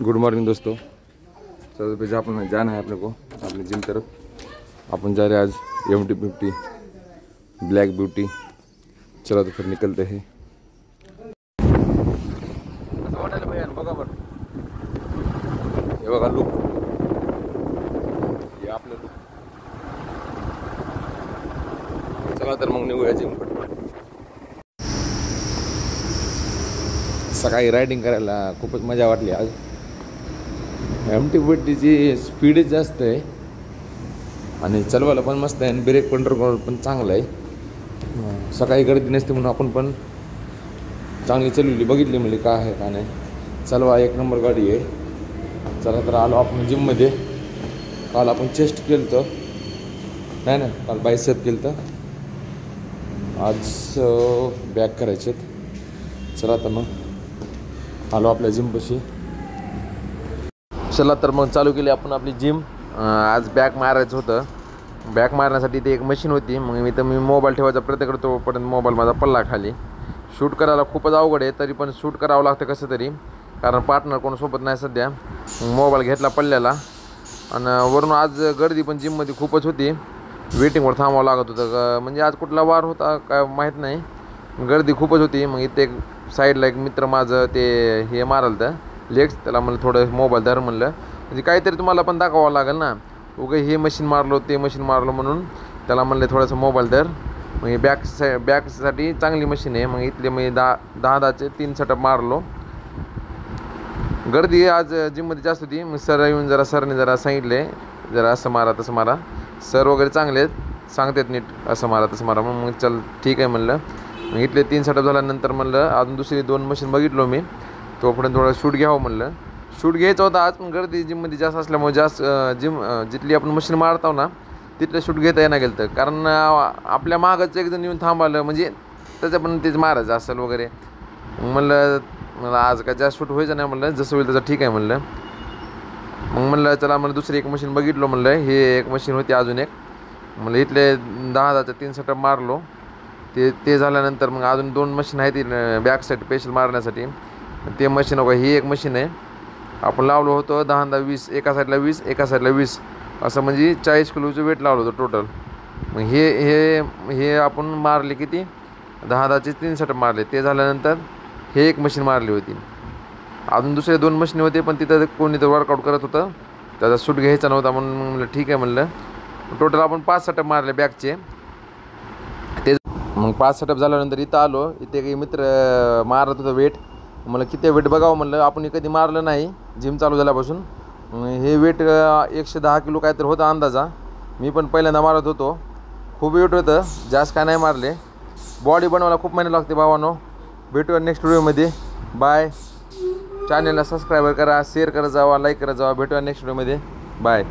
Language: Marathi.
गुड मॉर्निंग दोस्तों। चलो तो अपन जाना है अपने को अपनी जिम तरफ। अपन जा रहे हैं आज MT50 ब्लैक ब्यूटी। चलो तो फिर निकलते हैं। बघा बरं, हे बघा लुक, हे आपलं लुक। चला तर मग निघूया जिम कडे। सकाळी रायडिंग करायला खूपच मजा वाटली आज। MT50ची स्पीडच जास्त आहे आणि चालवायला पण मस्त आहे आणि ब्रेक कंट्रोल पण चांगला आहे। सकाळी गर्दी नसते म्हणून आपण पण चांगली चालवली, बघितली म्हणजे काय आहे का नाही। चालवा एक नंबर गाडी आहे। चला तर आलो आपण जिममध्ये। काल आपण चेस्ट केलं तर नाही ना, काल बायसेप केलं तर, आज बॅक करायचे। चला तर मग आलो आपल्या जिमपाशी। चला तर मग चालू केली आपण आपली जिम। आज बॅक मारायचं होतं। बॅक मारण्यासाठी ते एक मशीन होती। मग मी मोबाईल ठेवायचा प्रयत्न करतो, पण मोबाईल माझा पडला खाली। शूट करायला खूपच अवघड आहे, तरी पण शूट करावं लागतं कसं तरी, कारण पार्टनर कोण सोबत नाही सध्या। मोबाईल घेतला पडल्याला आणि वरून आज गर्दी पण जिममध्ये खूपच होती। वेटिंगवर थांबावं लागत होतं, म्हणजे आज कुठला वार होता काय माहीत नाही, गर्दी खूपच होती। मग इथे एक साईडला एक मित्र माझं ते हे मारायला तर लेग्स, त्याला म्हणलं थोडं मोबाईल धर म्हणलं, म्हणजे काहीतरी तुम्हाला पण दाखवावं लागेल ना। उगा हे मशीन मारलो ते मशीन मारलो म्हणून त्याला म्हणलं थोडंसं मोबाईल धर। मग हे बॅकसाठी चांगली मशीन आहे। मग इथले मी 10चे 3 सेटअप मारलो। गर्दी आज जिममध्ये जास्त होती। मग सर येऊन सरने जरा सांगितले, जरा असं मारा तसं मारा। सर वगैरे चांगले आहेत, सांगतात नीट असं मारा तसं मारा। मग चल ठीक आहे म्हणलं। मग इथले 3 सेटअप झाल्यानंतर म्हणलं अजून दुसरी 2 मशीन बघितलो मी, तोपर्यंत थोडं शूट घ्यावं म्हणलं। शूट घ्यायचं होतं आज, पण गर्दी जिममध्ये जास्त असल्यामुळे जास्त जिथली आपण मशीन मारतो ना तिथलं शूट घेता येणं गेलं तर, कारण आपल्या मागचं एक जण येऊन थांबालं म्हणजे त्याचं पण तेच मारायचं असेल वगैरे। म्हणलं मला आज काय जास्त शूट व्हायचं नाही, म्हणलं जसं होईल तसं ठीक आहे म्हणलं। मग म्हणलं चला म्हणलं दुसरी एक मशीन बघितलो म्हणलं, हे एक मशीन होती अजून एक, म्हणलं इथले 10चे 3 सेटअप मारलो। ते झाल्यानंतर मग अजून 2 मशीन आहेत बॅकसाठी स्पेशल मारण्यासाठी। ते मशीन बघा, ही एक मशीन आहे। आपण लावलो होतं 10 20, एका साईडला 20 एका साईडला 20, असं म्हणजे 40 किलोचं वेट लावलं होतं टोटल। मग हे आपण मारले किती, 10चे 3 सेटअप मारले। ते झाल्यानंतर हे एक मशीन मारली होती। अजून दुसरे 2 मशीन होते, पण तिथं कोणी तर वर्कआउट करत होतं, त्याचा शूट घ्यायचा नव्हता म्हणून म्हणलं ठीक आहे म्हणलं। टोटल आपण 5 सेटअप मारले बॅकचे। ते मग 5 सेटअप झाल्यानंतर इथं आलो। इथे काही मित्र मारत होतं वेट, मला किती वेट बघावं म्हणलं, आपण कधी मारलं नाही जिम चालू झाल्यापासून। हे वेट 110 किलो काहीतरी होता अंदाजा। मी पण पहिल्यांदा मारत होतो, खूप वेट होतं, जास्त काय नाही मारले। बॉडी बनवायला खूप मेहनत लागते भावानो। भेटूया नेक्स्ट व्हिडिओमध्ये, बाय। चॅनलला सबस्क्राईब करा, शेअर करत जावा, लाईक करत जावा। भेटूया नेक्स्ट व्हिडिओमध्ये, बाय।